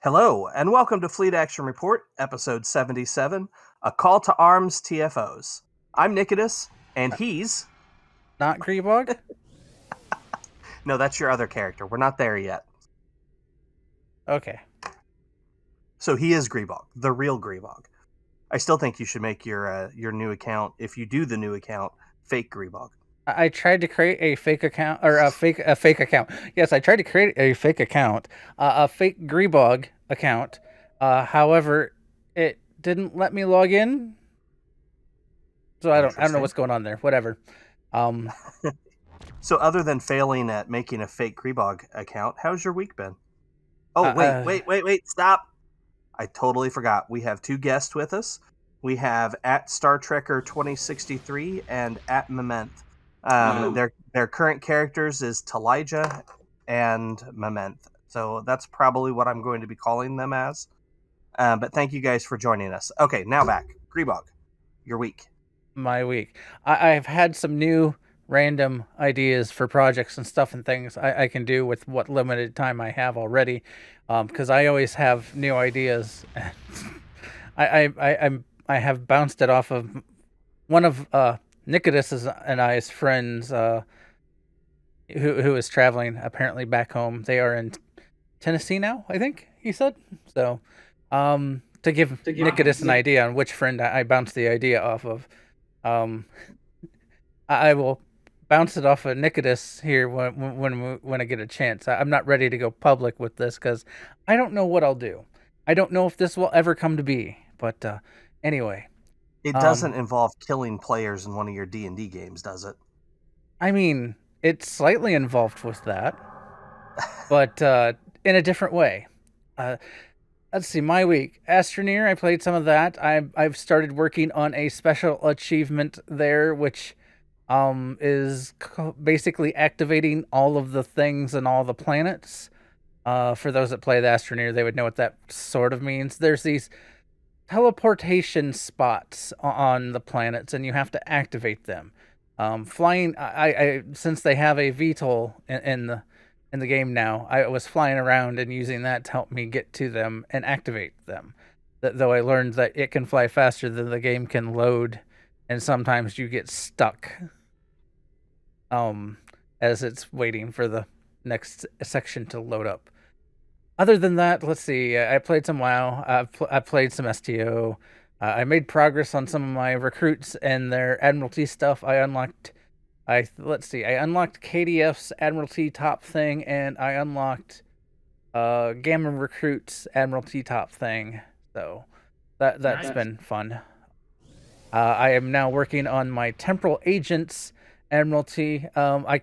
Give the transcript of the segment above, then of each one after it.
Hello, and welcome to Fleet Action Report, Episode 77, A Call to Arms TFOs. I'm Nikodas, and he's... Not Grebog? No, that's your other character. We're not there yet. Okay. So he is Grebog, the real Grebog. I still think you should make your new account, if you do the new account, fake Grebog. I tried to create a fake account, or a fake account. Yes, I tried to create a fake account, a fake Grebog account. However, it didn't let me log in. So I don't know what's going on there. Whatever. So other than failing at making a fake Grebog account, how's your week been? Oh, wait, stop. I totally forgot. We have two guests with us. We have at Star Trekker 2063 and at Mamenth. Their current characters is Talija and Mamenth. So that's probably what I'm going to be calling them as. But thank you guys for joining us. Okay, now back. Grebog, your week. My week. I've had some new random ideas for projects and stuff and things I can do with what limited time I have already, because I always have new ideas. I have bounced it off of one of Nikodas and I's friends, who is traveling apparently back home. They are in Tennessee now, I think he said. So, to give Nikodas an idea on which friend I bounced the idea off of, I will bounce it off of Nikodas here when I get a chance. I'm not ready to go public with this because I don't know what I'll do. I don't know if this will ever come to be. But anyway, it doesn't involve killing players in one of your D&D games, does it? I mean, it's slightly involved with that, but in a different way. Let's see, my week. Astroneer, I played some of that. I've started working on a special achievement there, which is basically activating all of the things and all the planets. For those that play the Astroneer, they would know what that sort of means. There's these teleportation spots on the planets, and you have to activate them. Flying, I since they have a VTOL in the game now, I was flying around and using that to help me get to them and activate them. Though I learned that it can fly faster than the game can load, and sometimes you get stuck as it's waiting for the next section to load up. Other than that, let's see. I played some WoW. I played some STO. I made progress on some of my recruits and their Admiralty stuff. I unlocked KDF's Admiralty top thing, and I unlocked Gamma Recruit's Admiralty top thing. So that's been fun. I am now working on my Temporal Agent's Admiralty. The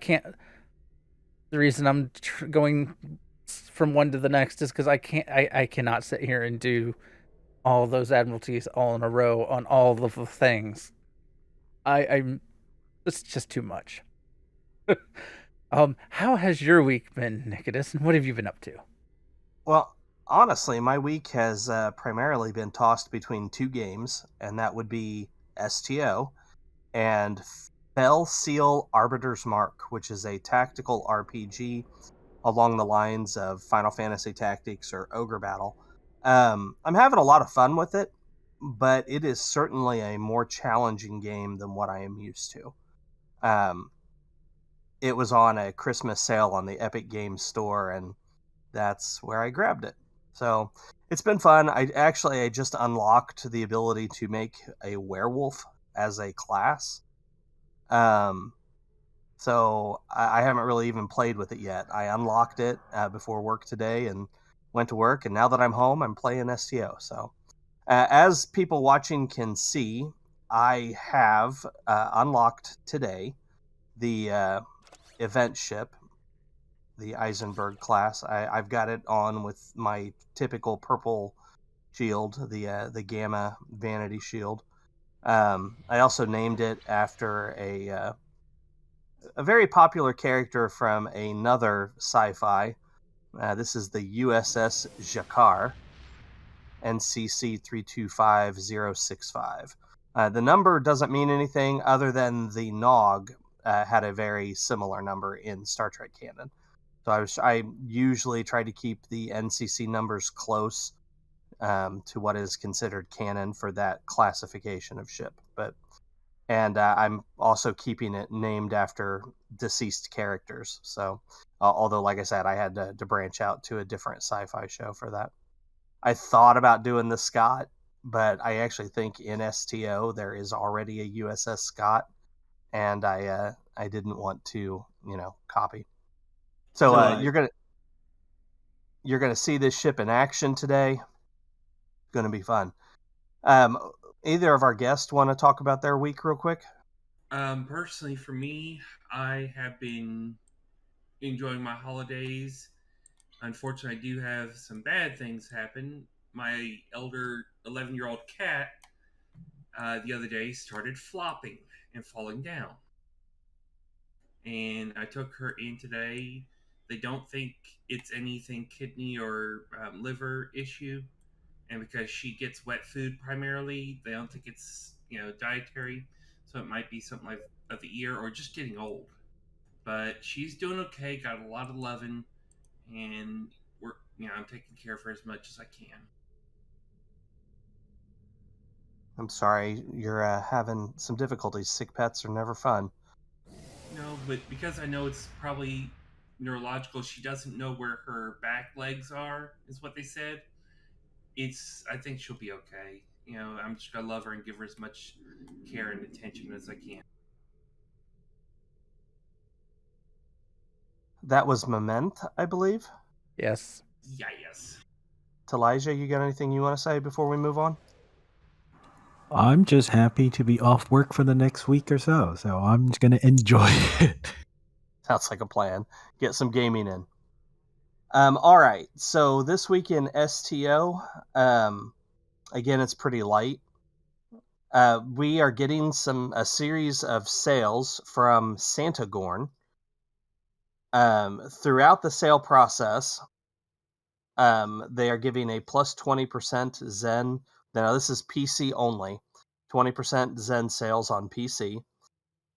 reason I'm going from one to the next is because I cannot sit here and do all those Admiralties all in a row on all of the things. It's just too much. How has your week been, Nikodas, and what have you been up to? Well, honestly, my week has primarily been tossed between two games, and that would be STO and Fell Seal Arbiter's Mark, which is a tactical RPG along the lines of Final Fantasy Tactics or Ogre Battle. I'm having a lot of fun with it, but it is certainly a more challenging game than what I am used to. It was on a Christmas sale on the Epic Games Store, and that's where I grabbed it. So it's been fun. I just unlocked the ability to make a werewolf as a class. So I haven't really even played with it yet. I unlocked it before work today and went to work, and now that I'm home, I'm playing STO. So as people watching can see, I have unlocked today the event ship, the Eisenberg class. I've got it on with my typical purple shield, the Gamma Vanity Shield. I also named it after a very popular character from another sci-fi. This is the USS Jakar, NCC 325065. The number doesn't mean anything other than the Nog had a very similar number in Star Trek canon. So I usually try to keep the NCC numbers close to what is considered canon for that classification of ship. And I'm also keeping it named after deceased characters. So, although, like I said, I had to branch out to a different sci-fi show for that. I thought about doing the Scott, but I actually think in STO there is already a USS Scott, and I didn't want to copy. So, you're gonna see this ship in action today. It's gonna be fun. Um, Either of our guests want to talk about their week real quick? Personally, for me, I have been enjoying my holidays. Unfortunately, I do have some bad things happen. My elder 11-year-old cat the other day started flopping and falling down. And I took her in today. They don't think it's anything kidney or liver issue. And because she gets wet food primarily, they don't think it's dietary. So it might be something like of the ear or just getting old. But she's doing okay. Got a lot of loving, and I'm taking care of her as much as I can. I'm sorry, you're having some difficulties. Sick pets are never fun. No, but because I know it's probably neurological, she doesn't know where her back legs are, is what they said. I think she'll be okay. I'm just gonna love her and give her as much care and attention as I can. That was Moment, I believe. Yes. Yeah, yes. Talijah, you got anything you want to say before we move on? I'm just happy to be off work for the next week or so I'm just going to enjoy it. Sounds like a plan. Get some gaming in. All right, so this week in STO, again, it's pretty light. We are getting a series of sales from Santa Gorn. Throughout the sale process, they are giving a plus 20% Zen. Now, this is PC only. 20% Zen sales on PC.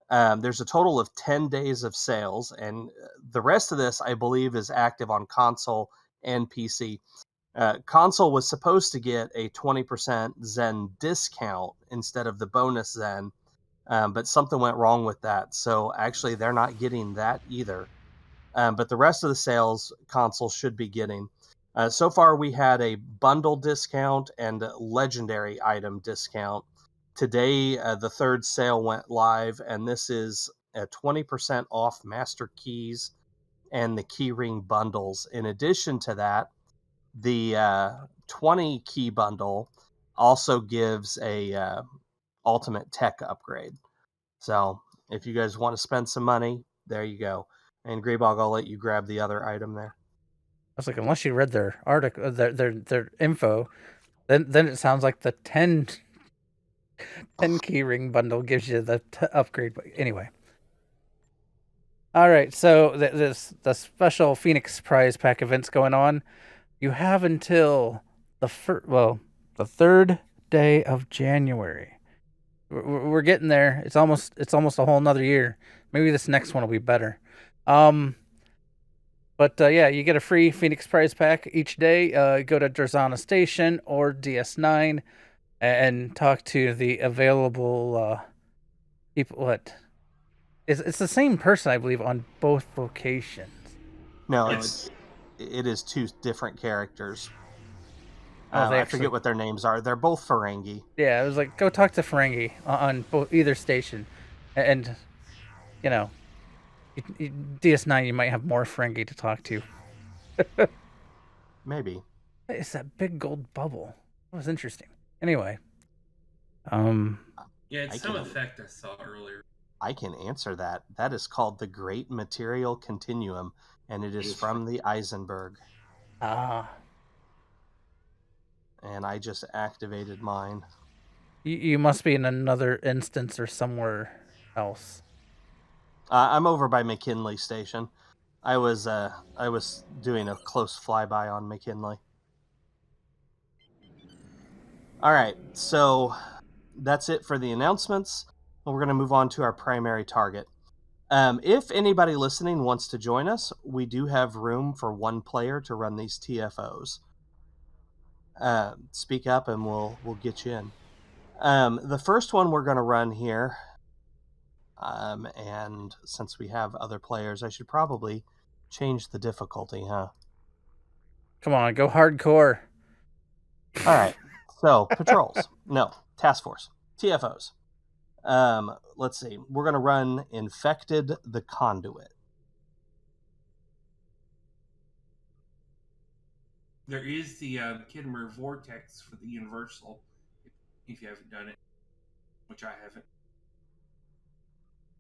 There's a total of 10 days of sales, and the rest of this, I believe, is active on console and PC. Console was supposed to get a 20% Zen discount instead of the bonus Zen, but something went wrong with that. So actually, they're not getting that either. But the rest of the sales console should be getting. So far, we had a bundle discount and a legendary item discount. Today, the third sale went live, and this is a 20% off Master Keys and the Keyring bundles. In addition to that, the 20 key bundle also gives a ultimate tech upgrade. So if you guys want to spend some money, there you go. And Grebog, I'll let you grab the other item there. I was like, unless you read their article, their info, then it sounds like the 10 keyring bundle gives you the upgrade. But anyway. All right, so the special Phoenix Prize Pack event's going on. You have until the third day of January. We're getting there. It's almost a whole nother year. Maybe this next one will be better. But yeah, you get a free Phoenix Prize Pack each day. Go to Drazana Station or DS9 and talk to the available people. It's the same person, I believe, on both locations. No, it is two different characters. I forget what their names are. They're both Ferengi. Yeah, it was like, go talk to Ferengi on either station. And, DS9, you might have more Ferengi to talk to. Maybe. It's that big gold bubble. That was interesting. Anyway. Yeah, it's some effect I saw earlier. I can answer that. That is called the Great Material Continuum, and it is from the Eisenberg. Ah. And I just activated mine. You must be in another instance or somewhere else. I'm over by McKinley Station. I was doing a close flyby on McKinley. All right, so that's it for the announcements. We're going to move on to our primary target. If anybody listening wants to join us, we do have room for one player to run these TFOs. Speak up and we'll get you in. The first one we're going to run here, and since we have other players, I should probably change the difficulty, huh? Come on, go hardcore. All right. So patrols, no, task force, TFOs. Let's see. We're going to run Infected the Conduit. There is the Kittimer Vortex for the Universal, if you haven't done it, which I haven't.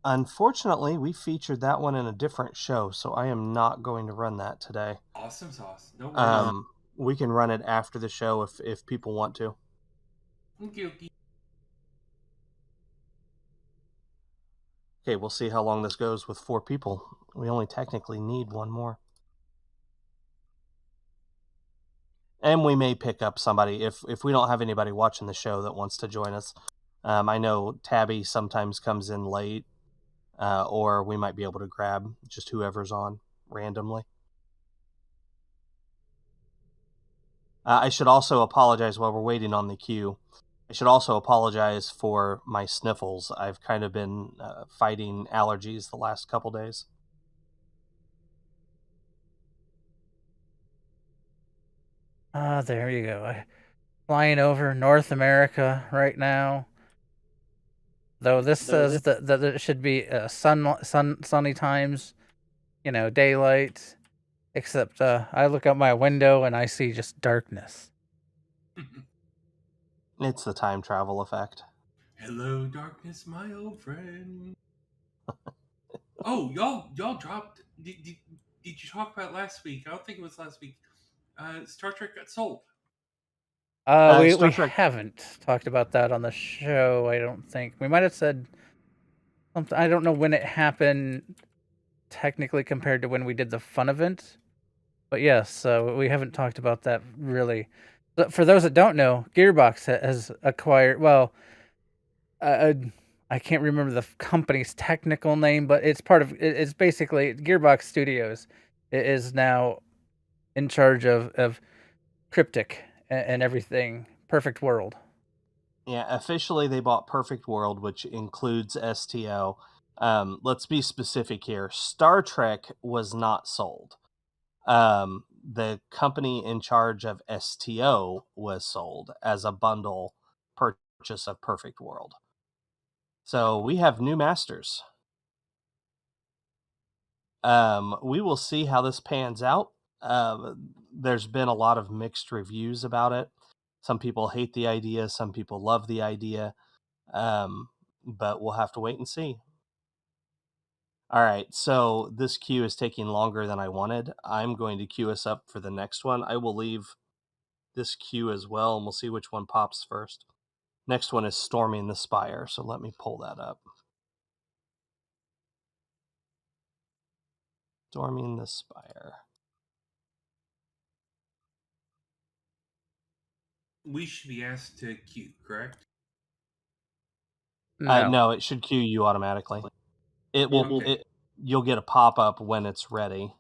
Unfortunately, we featured that one in a different show, so I am not going to run that today. Awesome sauce. No worries. We can run it after the show if people want to. Okay. Okay, we'll see how long this goes with 4 people. We only technically need one more. And we may pick up somebody if we don't have anybody watching the show that wants to join us. I know Tabby sometimes comes in late, or we might be able to grab just whoever's on randomly. I should also apologize while we're waiting on the queue. I should also apologize for my sniffles. I've kind of been fighting allergies the last couple days. There you go. Flying over North America right now. Though this says that it should be sunny times, daylight. Except I look out my window and I see just darkness. It's the time travel effect. Hello, darkness, my old friend. Oh, y'all dropped. Did you talk about last week? I don't think it was last week. Star Trek got sold. We haven't talked about that on the show. I don't think we might have said something. I don't know when it happened, technically compared to when we did the fun event. But yes, we haven't talked about that really. But for those that don't know, Gearbox has acquired. Well, I can't remember the company's technical name, but it's part of. It's basically Gearbox Studios. It is now in charge of Cryptic and everything. Perfect World. Yeah, officially they bought Perfect World, which includes STO. Let's be specific here. Star Trek was not sold. The company in charge of STO was sold as a bundle purchase of Perfect World. So we have new masters. We will see how this pans out. There's been a lot of mixed reviews about it. Some people hate the idea, some people love the idea. But we'll have to wait and see. All right, so this queue is taking longer than I wanted. I'm going to queue us up for the next one. I will leave this queue as well, and we'll see which one pops first. Next one is Storming the Spire, so let me pull that up. Storming the Spire. We should be asked to queue, correct? No, it should queue you automatically. It will. Okay. You'll get a pop-up when it's ready.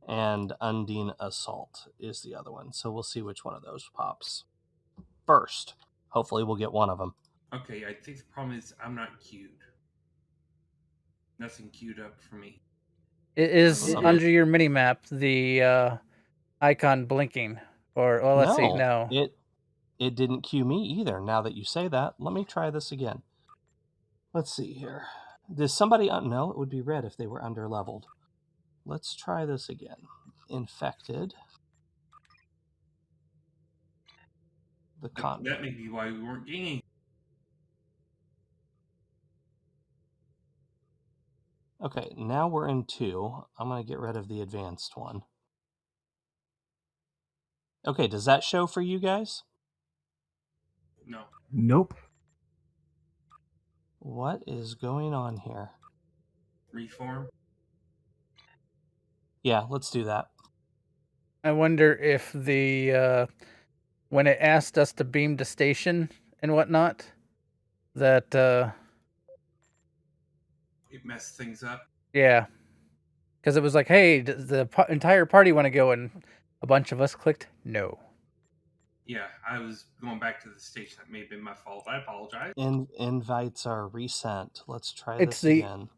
And Undine Assault is the other one. So we'll see which one of those pops first. Hopefully we'll get one of them. Okay, I think the problem is I'm not queued. Nothing queued up for me. It is under your mini map, the icon blinking. Or well, let's see. No, it didn't queue me either. Now that you say that, let me try this again. Let's see here. Does somebody no? It would be red if they were under leveled. Let's try this again. Infected. The Conduit. That may be why we weren't gaining. Okay, now we're in 2. I'm going to get rid of the advanced one. Okay, does that show for you guys? No. Nope. What is going on here? Reform? Yeah, let's do that. I wonder if the when it asked us to beam to station and whatnot, that It messed things up. Yeah. Because it was like, hey, does the entire party want to go? And a bunch of us clicked no. Yeah, I was going back to the station. That may have been my fault. I apologize. Invites are resent. Let's try It's this the again.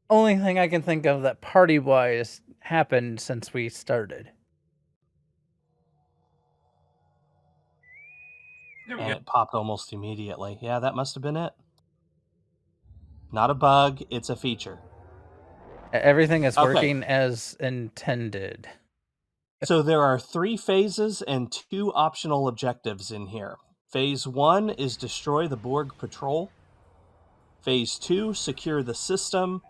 only thing I can think of that party-wise happened since we started. There we And go. it popped almost immediately. Yeah, that must have been it. Not a bug, it's a feature. Everything is Okay. working as intended. So there are 3 phases and 2 optional objectives in here. Phase 1 is destroy the Borg patrol. Phase 2, secure the system,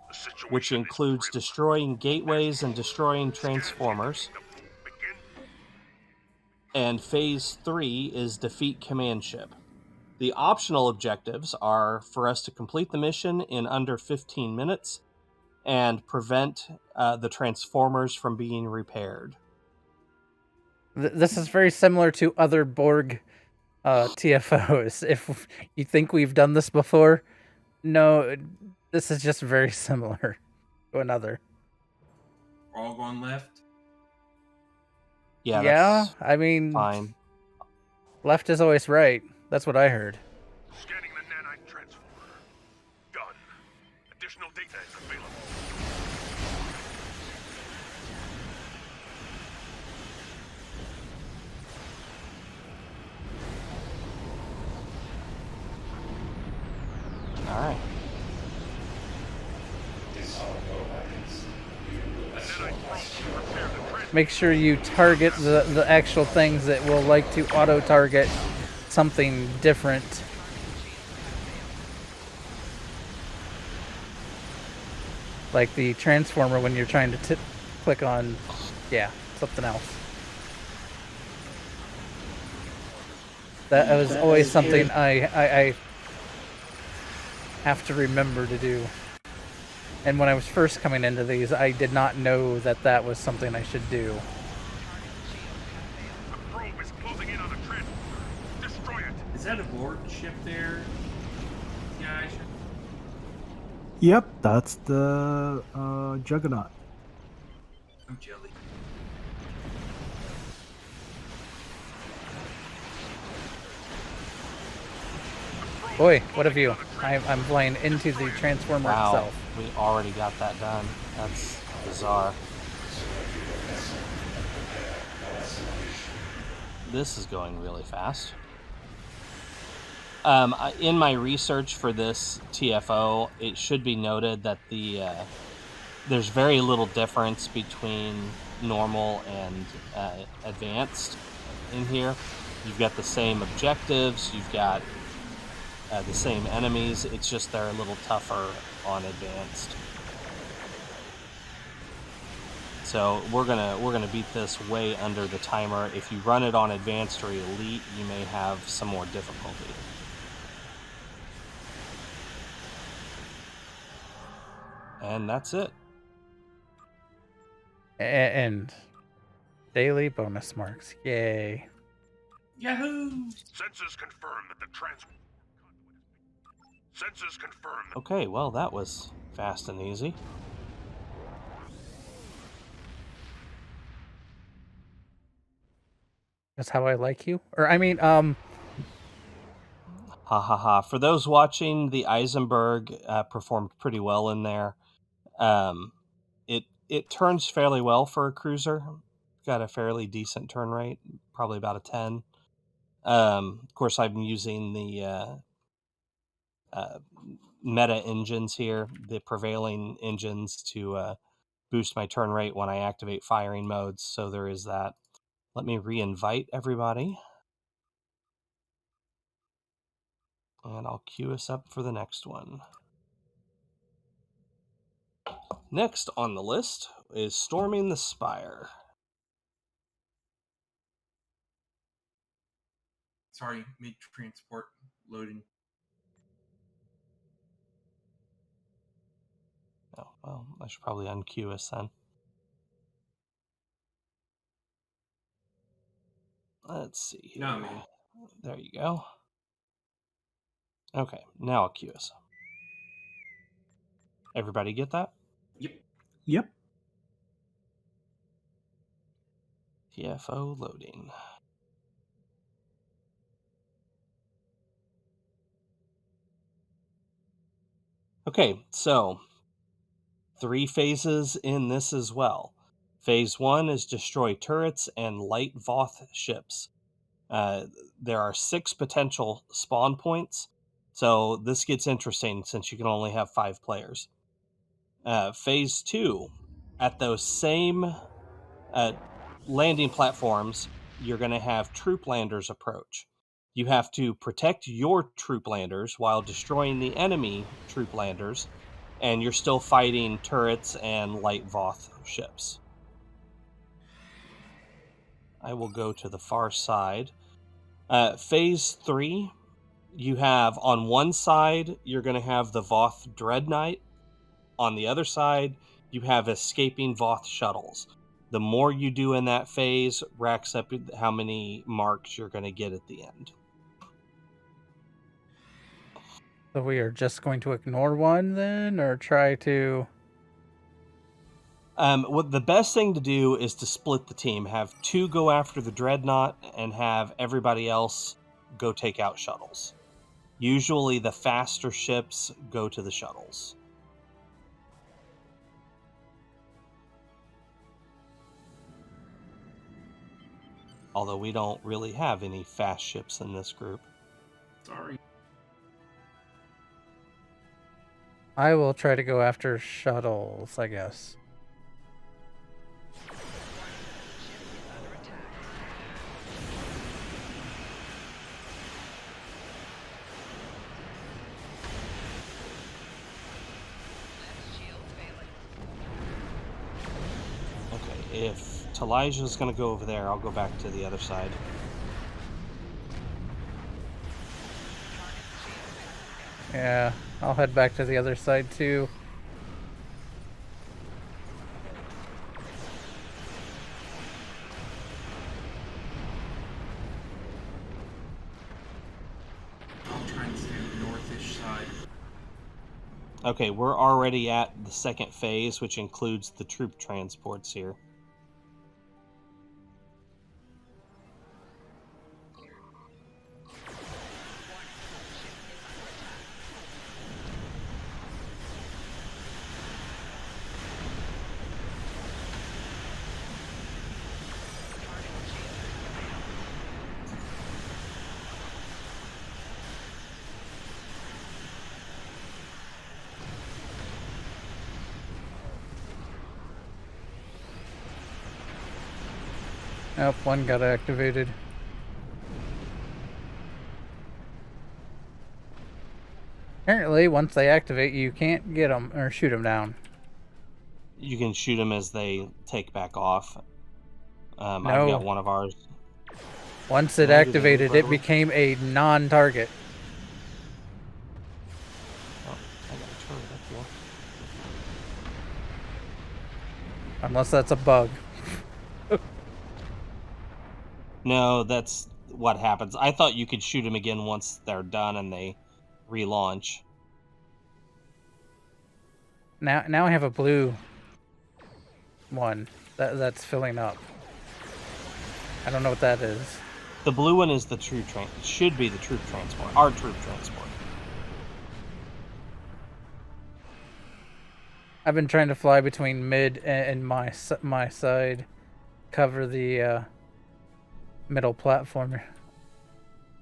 which includes destroying gateways and destroying transformers. And Phase 3 is defeat command ship. The optional objectives are for us to complete the mission in under 15 minutes and prevent the transformers from being repaired. This is very similar to other Borg TFOs. If you think we've done this before, no, this is just very similar to another. We're all going left. Yeah, Yeah, that's I mean, fine. left is always right. That's what I heard. Scanning the nanite transformer. Done. Additional data is available. All right. Make sure you target the actual things that will like to auto-target something different. Like the transformer when you're trying to click on, yeah, something else. That was always something I have to remember to do. And when I was first coming into these, I did not know that that was something I should do. The probe is closing in on the transformer. Destroy it. Is that a Borg ship there? Yeah, I should. Yep, that's the Juggernaut. I'm jelly. Boy, what a view. I'm flying into the transformer Wow, itself. we already got that done. That's bizarre. This is going really fast. In my research for this TFO, it should be noted that there's very little difference between normal and advanced in here. You've got the same objectives, you've got the same enemies, it's just they're a little tougher on advanced. So we're gonna beat this way under the timer. If you run it on advanced or elite, you may have some more difficulty. And that's it. And daily bonus marks. Yay. Yahoo! Sensors confirm that the Sensors confirm that Okay, well, that was fast and easy. That's how I like you. Or I mean, Ha ha ha. For those watching, the Eisenberg performed pretty well in there. It turns fairly well for a cruiser. Got a fairly decent turn rate, probably about a 10. Of course, I'm using the meta engines here, the prevailing engines to boost my turn rate when I activate firing modes. So there is that. Let me re-invite everybody. And I'll queue us up for the next one. Next on the list is storming the Spire. Sorry, mid-transport loading. Oh, well, I should probably unqueue us then. Let's see here. No, man. There you go. Okay, now I'll queue us. Everybody get that? Yep. Yep. TFO loading. Okay, so 3 phases in this as well. Phase 1 is destroy turrets and light Voth ships. There are 6 potential spawn points, so this gets interesting since you can only have 5 players. Phase 2, at those same landing platforms, you're going to have troop landers approach. You have to protect your troop landers while destroying the enemy troop landers, and you're still fighting turrets and light Voth ships. I will go to the far side. Phase 3, you have on one side, you're going to have the Voth Dreadnaught. On the other side, you have escaping Voth shuttles. The more you do in that phase racks up how many marks you're going to get at the end. So we are just going to ignore one then, or try to... What the best thing to do is to split the team. Have 2 go after the Dreadnaught and have everybody else go take out shuttles. Usually the faster ships go to the shuttles. Although we don't really have any fast ships in this group. Sorry. I will try to go after shuttles, I guess. Okay, if Elijah's going to go over there, I'll go back to the other side. Yeah, I'll head back to the other side too. I'll try and stay on the northish side. Okay, we're already at the second phase, which includes the troop transports here. Nope, one got activated. Apparently, once they activate, you can't get them or shoot them down. You can shoot them as they take back off. I've No. got one of ours. Once it No, do they activated, move right it away? became a non-target. Oh, I got a turret up here. Unless that's a bug. No, that's what happens. I thought you could shoot them again once they're done and they relaunch. Now I have a blue one that's filling up. I don't know what that is. The blue one is the troop should be the troop transport. Our troop transport. I've been trying to fly between mid and my side, cover the middle platform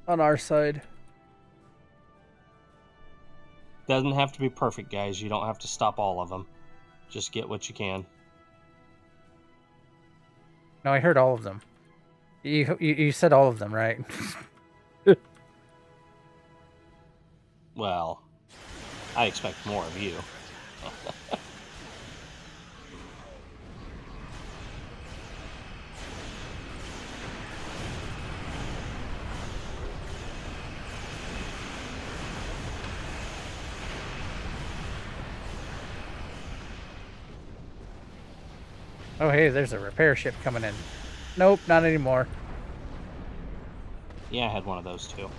on our side. Doesn't have to be perfect, guys. You don't have to stop all of them. Just get what you can. No, I heard all of them. You said all of them, right? Well, I expect more of you. Oh, hey, there's a repair ship coming in. Nope, not anymore. Yeah, I had one of those too.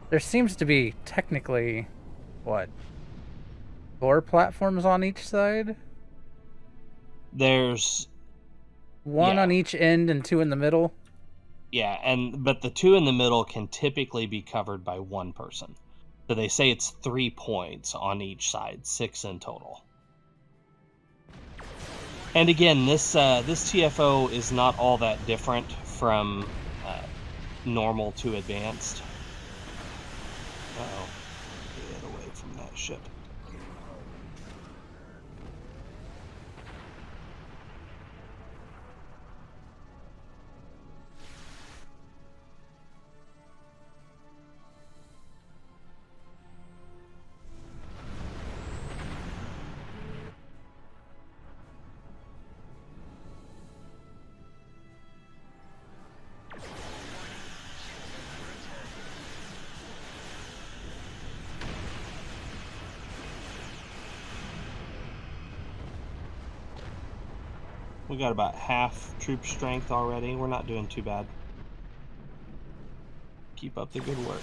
There seems to be technically, what, 4 platforms on each side? There's 1 on each end and 2 in the middle? Yeah, but the 2 in the middle can typically be covered by 1 person. So they say it's 3 points on each side, 6 in total. And again, this TFO is not all that different from normal to advanced. Uh-oh. Get away from that ship. We got about half troop strength already. We're not doing too bad. Keep up the good work.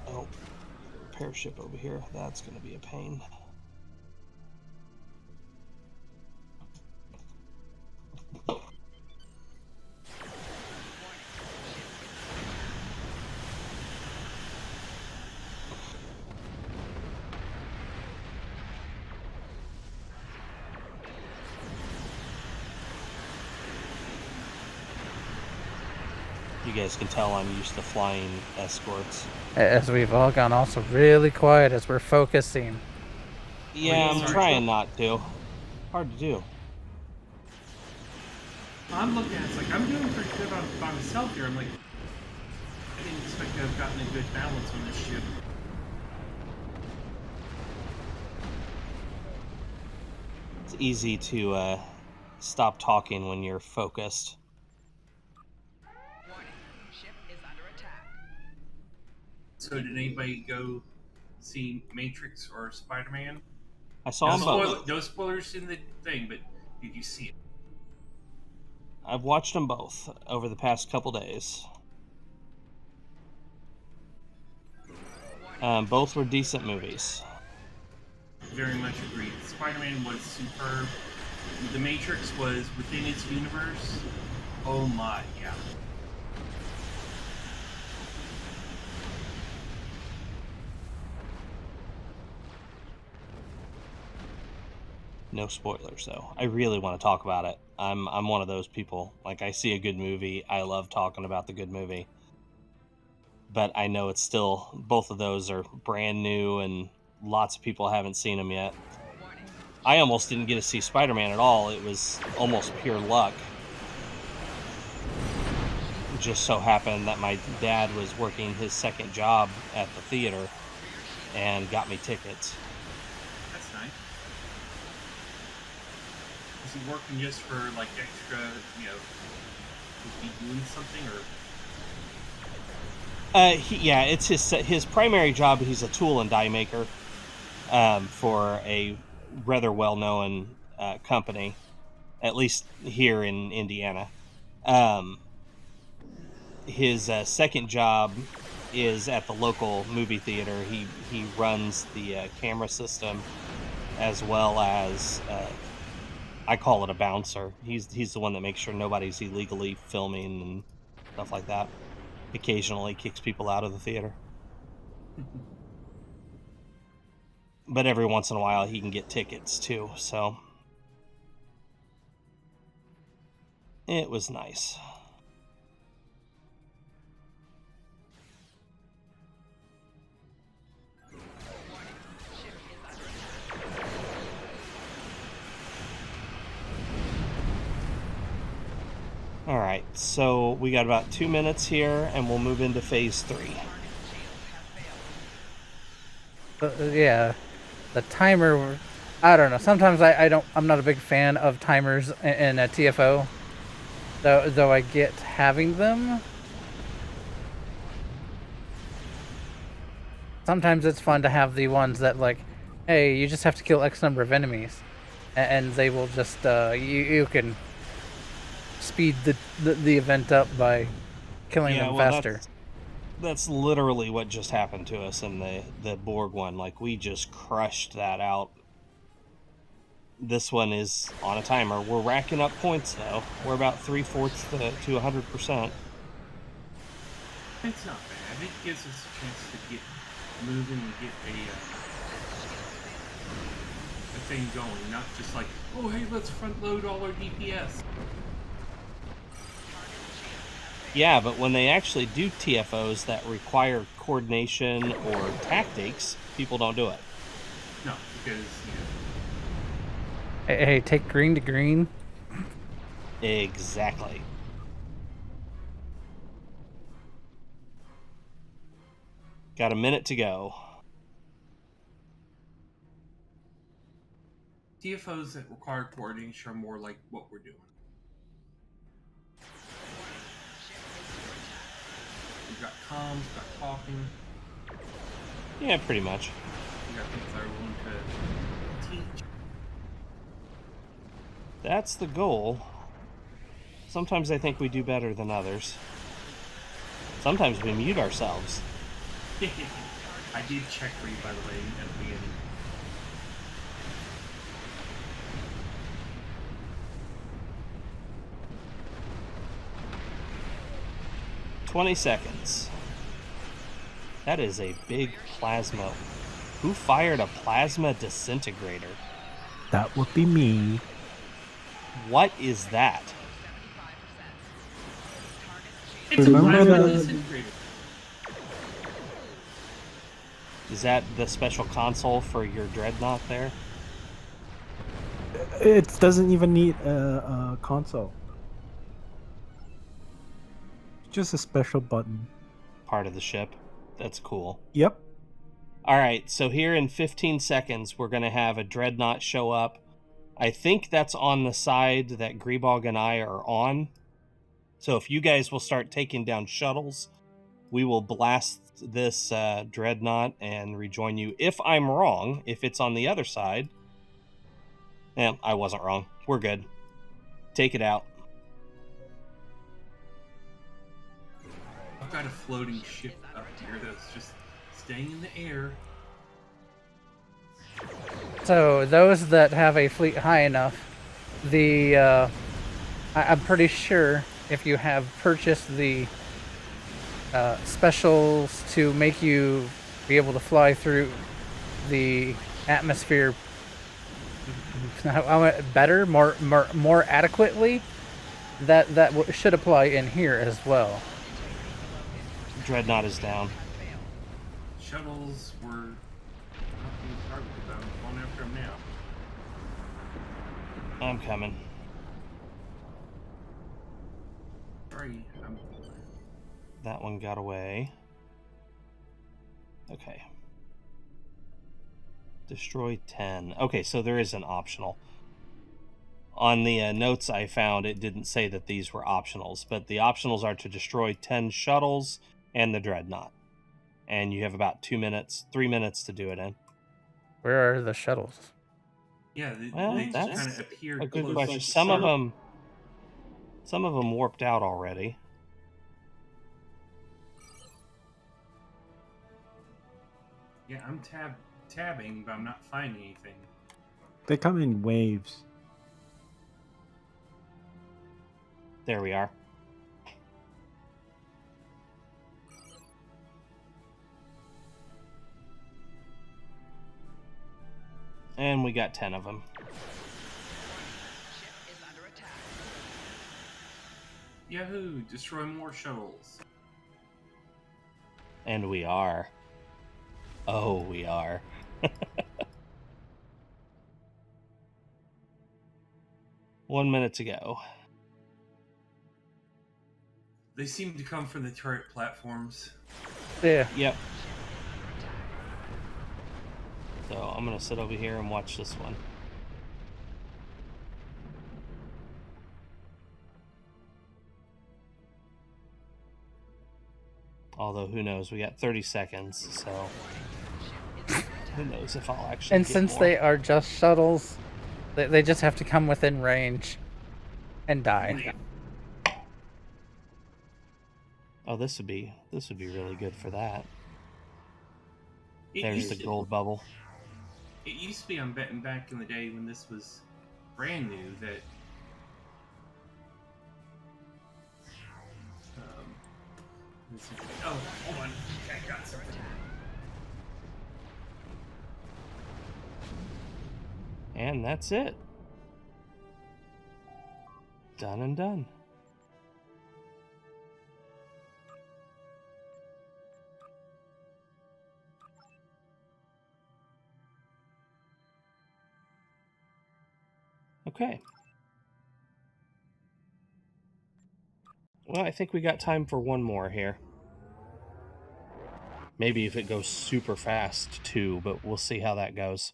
Oh, repair ship over here. That's going to be a pain. You guys can tell I'm used to flying escorts. As we've all gone also really quiet as we're focusing. Yeah, I'm trying not to. Hard to do. I'm looking at it, it's like, I'm doing pretty good by myself here. I'm like, I didn't expect to have gotten a good balance on this ship. It's easy to stop talking when you're focused. So did anybody go see Matrix or Spider-Man? I saw them both. No spoilers in the thing, but did you see it? I've watched them both over the past couple days. Both were decent movies. Very much agreed. Spider-Man was superb. The Matrix was within its universe. Oh my, yeah. No spoilers, though. I really want to talk about it. I'm one of those people. Like, I see a good movie, I love talking about the good movie. But I know it's still, both of those are brand new and lots of people haven't seen them yet. I almost didn't get to see Spider-Man at all. It was almost pure luck. It just so happened that my dad was working his second job at the theater and got me tickets. That's nice. Is he working just for, like, extra, you know, is he doing something, or? Yeah, it's his primary job. He's a tool and die maker for a rather well-known company, at least here in Indiana. His second job is at the local movie theater. He runs the camera system, as well as I call it a bouncer. He's the one that makes sure nobody's illegally filming and stuff like that. Occasionally kicks people out of the theater. But every once in a while he can get tickets too, so it was nice. All right, so we got about 2 minutes here, and we'll move into phase 3. Yeah, the timer. I don't know. Sometimes I'm not a big fan of timers in a TFO, though I get having them. I get having them. sometimes it's fun to have the ones that like, hey, you just have to kill X number of enemies, and they will just you can speed the event up by killing them faster. That's literally what just happened to us in the Borg one. Like, we just crushed that out. This one is on a timer. We're racking up points, though. We're about 3/4 to 100%. It's not bad. It gives us a chance to get moving and get a thing going. Not just like, oh, hey, let's front load all our DPS. Yeah, but when they actually do TFOs that require coordination or tactics, people don't do it. No, because, Hey, take green to green. Exactly. Got a minute to go. TFOs that require coordination are more like what we're doing. We've got comms, got talking. Yeah, pretty much. We got things that are willing to teach. That's the goal. Sometimes I think we do better than others. Sometimes we mute ourselves. I did check for you, by the way, at the beginning. "20 seconds. That is a big plasma. Who fired a plasma disintegrator? That would be me. What is that? It's Remember a plasma the- disintegrator. Is that the special console for your Dreadnaught there? It doesn't even need a console. Just a special button. Part of the ship. That's cool. Yep. All right, so here in 15 seconds, we're going to have a Dreadnaught show up. I think that's on the side that Grebog and I are on. So if you guys will start taking down shuttles, we will blast this Dreadnaught and rejoin you. If I'm wrong, if it's on the other side... I wasn't wrong. We're good. Take it out. I've got a floating ship up here that's just staying in the air. So those that have a fleet high enough, I'm pretty sure if you have purchased the specials to make you be able to fly through the atmosphere better, more adequately, that should apply in here as well. Dreadnaught is down. Shuttles were not being targeted. I'm going after them now. I'm coming. Sorry, That one got away. Okay. Destroy 10. Okay, so there is an optional. On the notes I found, it didn't say that these were optionals, but the optionals are to destroy 10 shuttles and the Dreadnaught. And you have about 3 minutes to do it in. Where are the shuttles? yeah, Well, they just that's kind of appeared a good close. question. Some of them warped out already. Yeah, I'm tabbing, but I'm not finding anything. They come in waves. There we are. And we got 10 of them. Yahoo! Destroy more shuttles. And we are. Oh, we are. One minute to go. They seem to come from the turret platforms. Yeah. Yep. So I'm going to sit over here and watch this one. Although, who knows? We got 30 seconds, so Who knows if I'll actually And get since more. they are just shuttles, they just have to come within range and die. Oh, this would be really good for that. It There's used the to- gold bubble. It used to be on betting back in the day when this was brand new that oh, hold on. Okay, I got something. And that's it. Done and done. Okay. Well, I think we got time for one more here. Maybe if it goes super fast, too, but we'll see how that goes.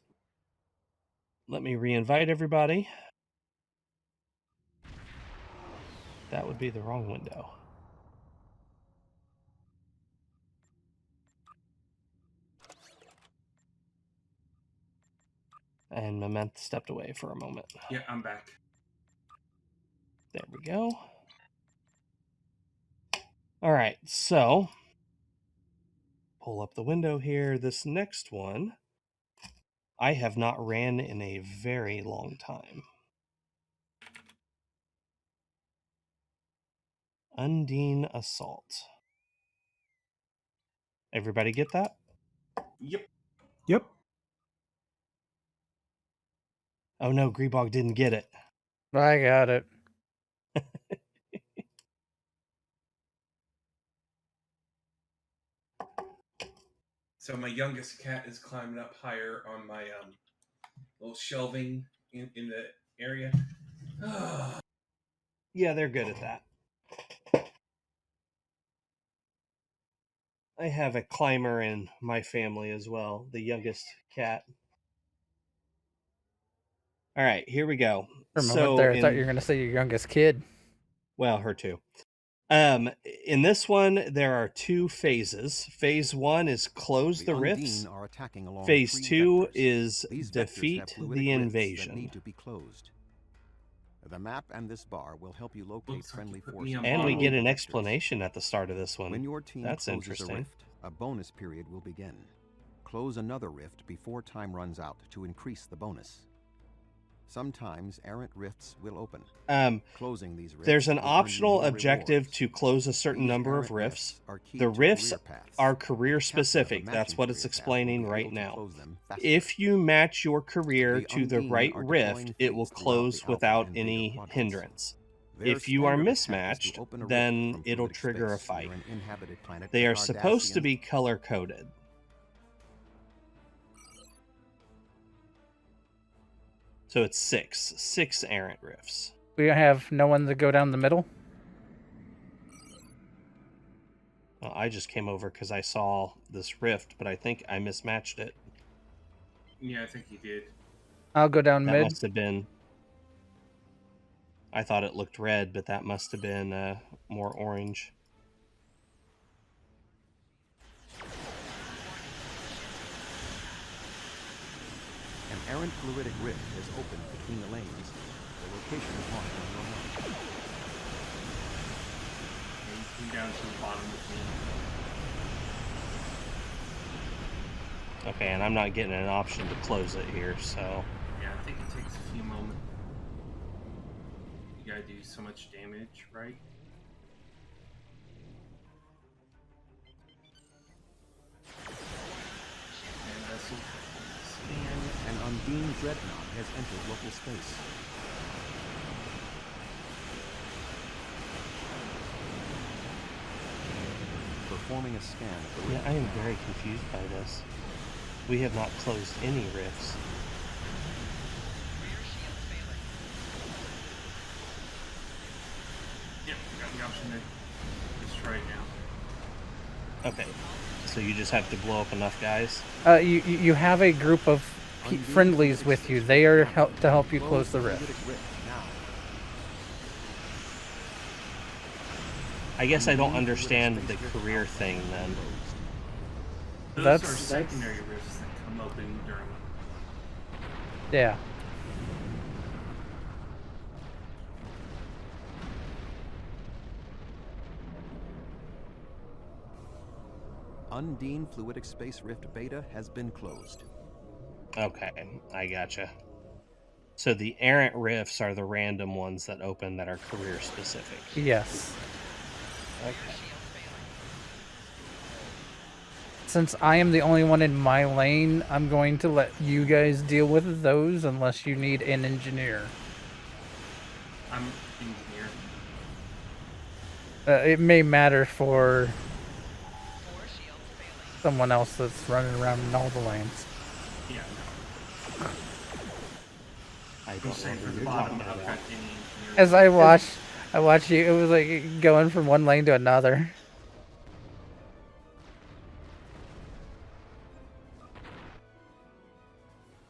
Let me re-invite everybody. That would be the wrong window. And Moment stepped away for a moment. Yeah, I'm back. There we go. All right, so pull up the window here. This next one, I have not ran in a very long time. Undine Assault. Everybody get that? Yep. Yep. Oh no, Grebog didn't get it. I got it. So my youngest cat is climbing up higher on my little shelving in the area. Yeah, they're good at that. I have a climber in my family as well, the youngest cat. All right, here we go. For a moment there, I thought you were going to say your youngest kid. Well, her too. In this one, there are two phases. Phase 1 is close the rifts. Phase 2 is defeat the invasion. The map and this bar will help you locate friendly forces. And we get an explanation at the start of this one. When your team That's closes interesting. a rift, a bonus period will begin. Close another rift before time runs out to increase the bonus. Sometimes errant rifts will open. Closing these rifts There's an will earn you optional more objective rewards. to close a certain These number of errant rifts. are key The to rifts career paths. are career The captain of a specific. That's matching what it's career path will explaining be right able to now. close them faster. If you match your career The to the Undine right are rift, deploying it will fleets throughout close the Alpha without and Beta any quadrants. hindrance. Their If you are standard attack is mismatched, to open a rift then from it'll fluidic trigger a space near fight. an inhabited planet They the are supposed to Cardassians be color-coded. So it's six errant rifts. We have no one to go down the middle. Well, I just came over because I saw this rift, but I think I mismatched it. Yeah, I think you did. I'll go down That mid. must have been... I thought it looked red, but that must have been more orange. An errant fluidic rift has opened between the lanes. The location is marked on your map. And you came down to the bottom with me. Okay, and I'm not getting an option to close it here, so... Yeah, I think it takes a few moments. You gotta do so much damage, right? And that's scan. An Undine Dreadnaught has entered local space. Performing a scan of the Yeah, rift. I am very confused by this. We have not closed any rifts. Yep, got the option to destroy it now. Okay, so you just have to blow up enough guys? You have a group of friendlies with you. They are to help you close the rift. fluidic rift now. I guess I don't understand the career thing then. Those That's- are secondary rifts that come them open during. Yeah. Undine Fluidic Space Rift Beta has been closed. Okay, I gotcha. So the errant rifts are the random ones that open that are career specific. Yes. Okay. Since I am the only one in my lane, I'm going to let you guys deal with those unless you need an engineer. I'm engineer. It may matter for someone else that's running around in all the lanes. Yeah. I Just don't know saying for who the you're bottom, talking I've about. got any engineer. As I watched you, it was like going from one lane to another.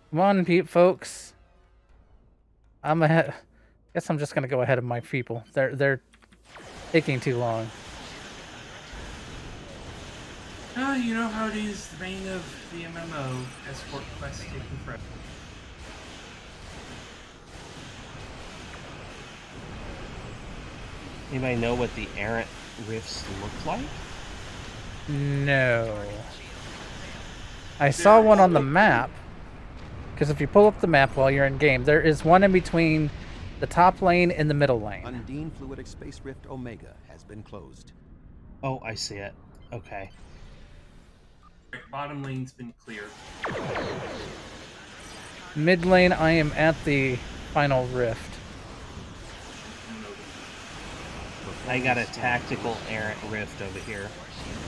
Come on, folks. I'm ahead. Guess I'm just gonna go ahead of my people. They're taking too long. Oh, you know how it is, the bane of the MMO, escort quests taking forever. Anybody know what the errant rifts look like? No. I saw one on the map. Because if you pull up the map while you're in game, there is one in between the top lane and the middle lane. Undine Fluidic Space Rift Omega has been closed. Oh, I see it. Okay. Bottom lane's been cleared. Mid lane, I am at the final rift. I got a tactical errant rift over here.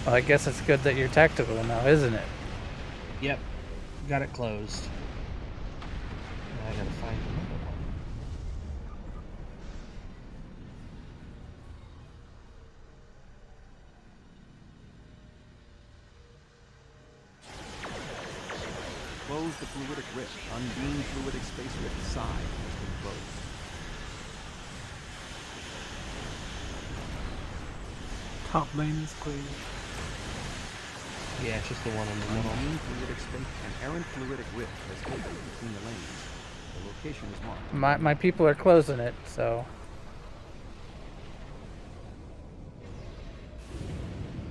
Well, I guess it's good that you're tactical now, isn't it? Yep. Got it closed. Now I gotta find another one. Close the Fluidic Rift. Undine Fluidic Space Rift side has been closed. Top lane is clear. Yeah, it's just the one in the middle. Undine Fluidic Space and Errant Fluidic Rift has opened between the lanes. The location is marked. My people are closing it, so...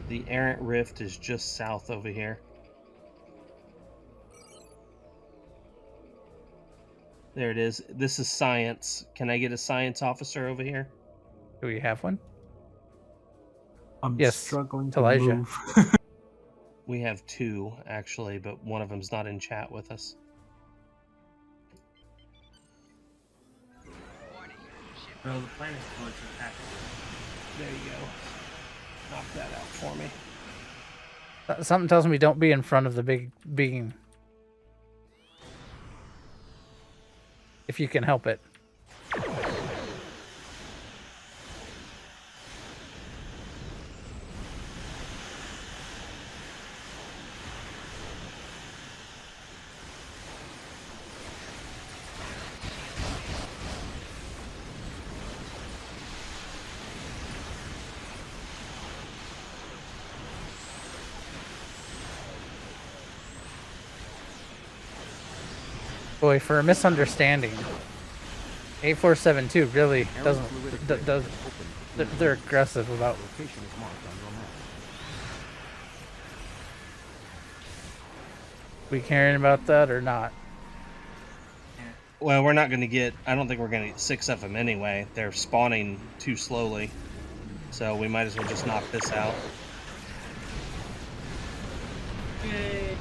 The errant rift is just south over here. There it is. This is science. Can I get a science officer over here? Do we have one? I'm Yes, struggling to Elijah. move. We have two, actually, but one of them's not in chat with us. Well, the planet's going to attack. There you go. Knock that out for me. Something tells me don't be in front of the big beam. If you can help it. Boy, for a misunderstanding, 8472 really doesn't. They're aggressive about. Location is marked on your map. We caring about that or not? Well, we're not going to get... I don't think we're going to get 6 of them anyway. They're spawning too slowly. So we might as well just knock this out. Yay!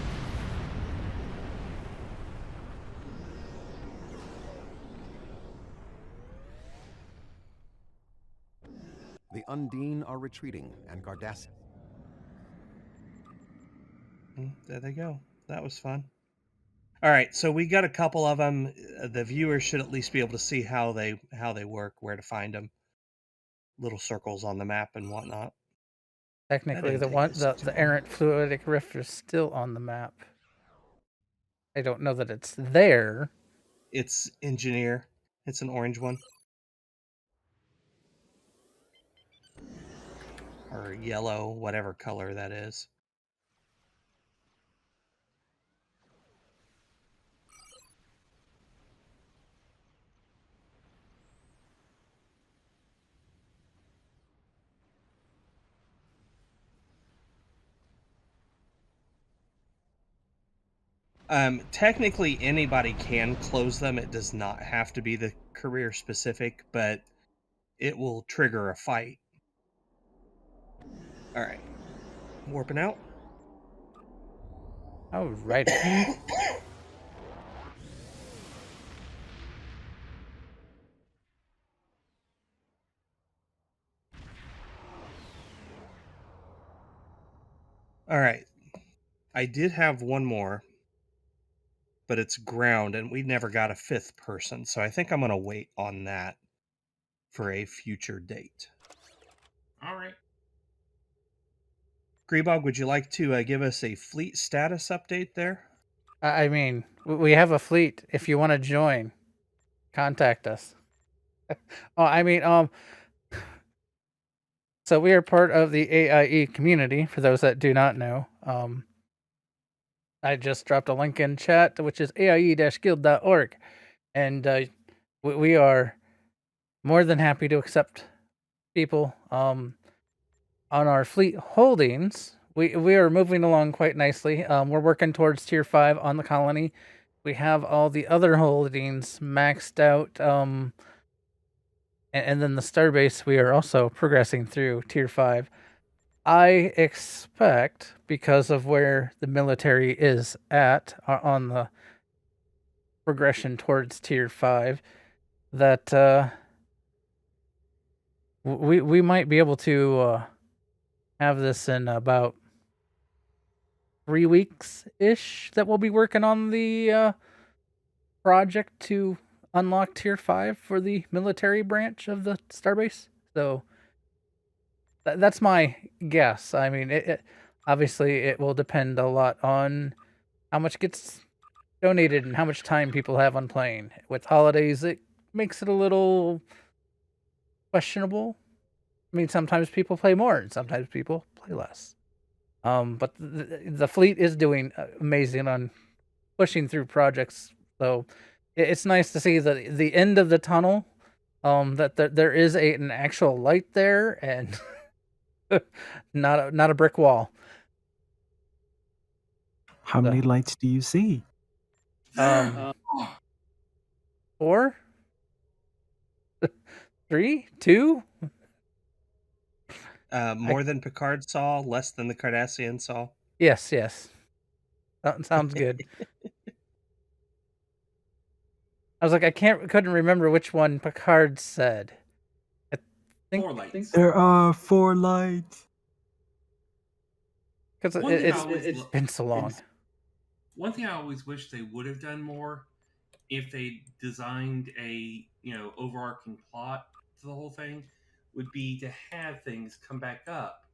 The Undine are retreating, and Gardass. There they go. That was fun. All right, so we got a couple of them. The viewers should at least be able to see how they work, where to find them. Little circles on the map and whatnot. Technically, the errant fluidic rift is still on the map. I don't know that it's there. It's engineer. It's an orange one. Or yellow, whatever color that is. Technically, anybody can close them. It does not have to be the career specific, but it will trigger a fight. All right. Warping out. Oh, right. All right. I did have one more, but it's ground, and we never got a fifth person, so I think I'm going to wait on that for a future date. All right. Grebog, would you like to give us a fleet status update there? I mean, we have a fleet. If you want to join, contact us. So we are part of the AIE community, for those that do not know. I just dropped a link in chat, which is aie-guild.org. And we are more than happy to accept people on our fleet holdings. We are moving along quite nicely. We're working towards tier 5 on the colony. We have all the other holdings maxed out. And then the starbase, we are also progressing through tier 5. I expect, because of where the military is at on the progression towards tier 5, that we might be able to have this in about 3 weeks-ish, that we'll be working on the project to unlock tier 5 for the military branch of the starbase. So that's my guess. I mean, obviously it will depend a lot on how much gets donated and how much time people have on playing. With holidays, it makes it a little questionable. I mean, sometimes people play more and sometimes people play less. But the fleet is doing amazing on pushing through projects. So it's nice to see the end of the tunnel. That there is an actual light there, and not a brick wall. How many lights do you see? 4, 3, 2. More than Picard saw, less than the Cardassian saw. Yes. That sounds good. I was like, I couldn't remember which one Picard said. I think 4 lights. There are 4 lights. Because it's been so long. One thing I always wish they would have done more, if they designed a overarching plot to the whole thing, would be to have things come back up,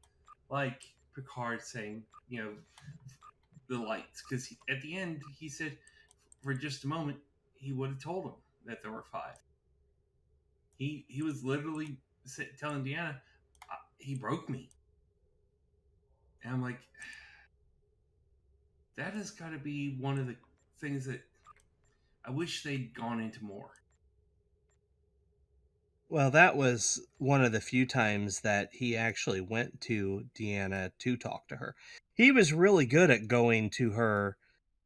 like Picard saying, the lights, because at the end he said, for just a moment, he would have told him that there were 5. He was literally telling Deanna, he broke me, and I'm like, that has got to be one of the things that I wish they'd gone into more. Well, that was one of the few times that he actually went to Deanna to talk to her. He was really good at going to her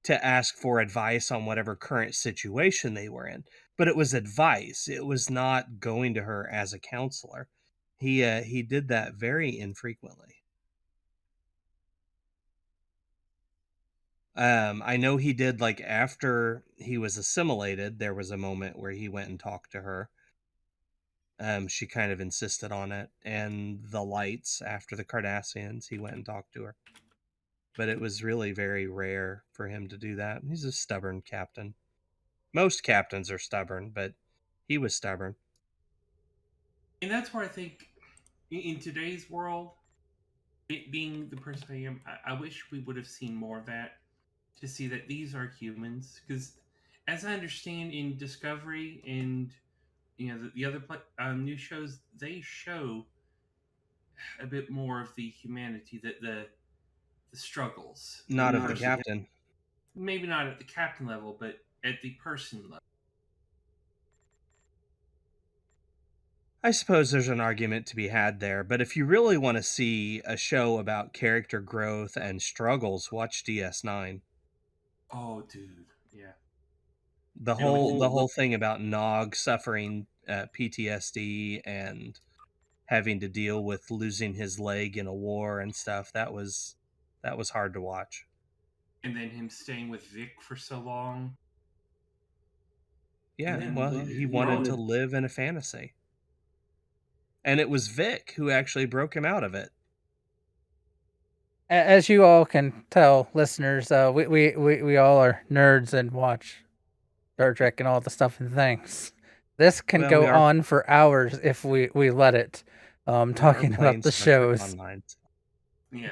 to ask for advice on whatever current situation they were in. But it was advice. It was not going to her as a counselor. He did that very infrequently. I know he did, like, after he was assimilated, there was a moment where he went and talked to her. She kind of insisted on it. And the lights, after the Cardassians, he went and talked to her. But it was really very rare for him to do that. He's a stubborn captain. Most captains are stubborn, but he was stubborn. And that's where I think, in today's world, being the person I am, I wish we would have seen more of that, to see that these are humans. Because, as I understand, in Discovery and the other new shows, they show a bit more of the humanity, the struggles. Not of the captain. Maybe not at the captain level, but at the person level. I suppose there's an argument to be had there, but if you really want to see a show about character growth and struggles, watch DS9. Oh, dude, yeah. The whole thing about Nog suffering PTSD and having to deal with losing his leg in a war and stuff, that was hard to watch. And then him staying with Vic for so long. Yeah, well, he wanted to live in a fantasy. And it was Vic who actually broke him out of it. As you all can tell, listeners, we all are nerds and watch Star Trek and all the stuff and things. This can go on for hours if we let it. Talking about the shows. Yeah.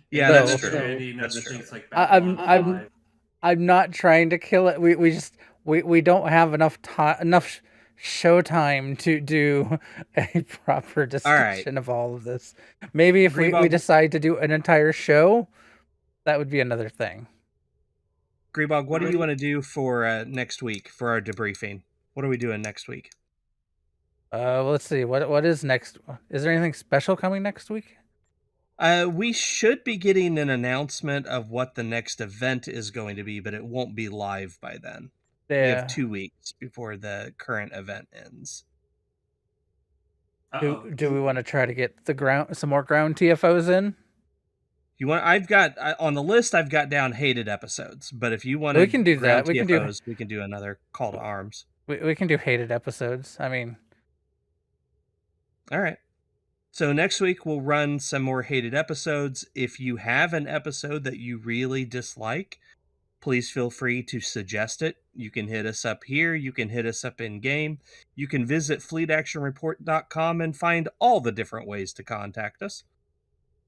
Yeah, that's true. That's true. Like I'm not trying to kill it. We don't have enough showtime to do a proper discussion of all of this. Maybe if we decide to do an entire show, that would be another thing. Grebog, what do you want to do for next week for our debriefing? What are we doing next week? Well, let's see. What is next? Is there anything special coming next week? We should be getting an announcement of what the next event is going to be, but it won't be live by then. Yeah. We have 2 weeks before the current event ends. Do we want to try to get some more ground TFOs in? I've got on the list. I've got down hated episodes, but if you want, we can do that. We can do another call to arms. We can do hated episodes. I mean, all right. So next week we'll run some more hated episodes. If you have an episode that you really dislike, please feel free to suggest it. You can hit us up here. You can hit us up in game. You can visit fleetactionreport.com and find all the different ways to contact us.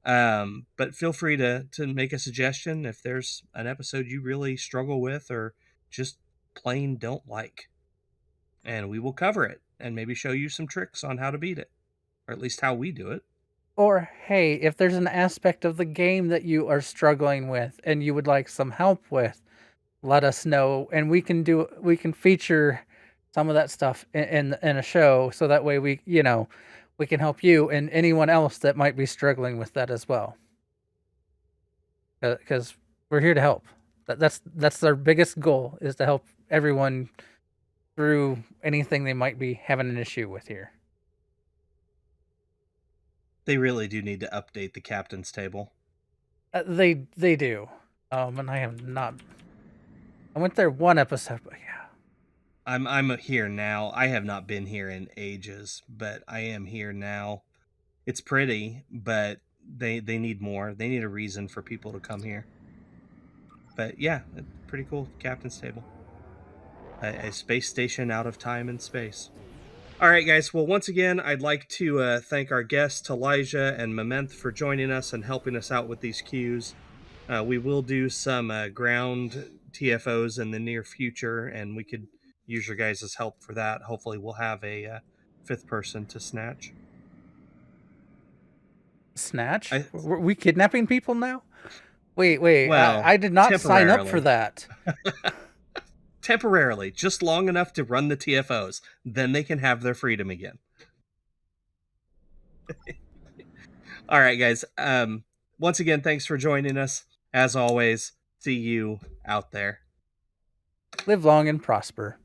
But feel free to make a suggestion if there's an episode you really struggle with or just plain don't like. And we will cover it and maybe show you some tricks on how to beat it, or at least how we do it. Or, hey, if there's an aspect of the game that you are struggling with and you would like some help with, let us know, and we can feature some of that stuff in a show, so that way we can help you and anyone else that might be struggling with that as well. Because we're here to help. That's our biggest goal, is to help everyone through anything they might be having an issue with here. They really do need to update the captain's table. They do. And I have not. I went there one episode, but yeah. I'm here now. I have not been here in ages, but I am here now. It's pretty, but they need more. They need a reason for people to come here. But yeah, it's pretty cool. Captain's table. A space station out of time and space. All right, guys. Well, once again, I'd like to thank our guests, Elijah and Mamenth, for joining us and helping us out with these queues. We will do some ground TFOs in the near future, and we could use your guys' help for that. Hopefully, we'll have a 5th person to snatch. Snatch? Were we kidnapping people now? Wait. Well, I did not sign up for that. Temporarily, just long enough to run the TFOs. Then they can have their freedom again. All right, guys. Once again, thanks for joining us. As always, see you out there. Live long and prosper.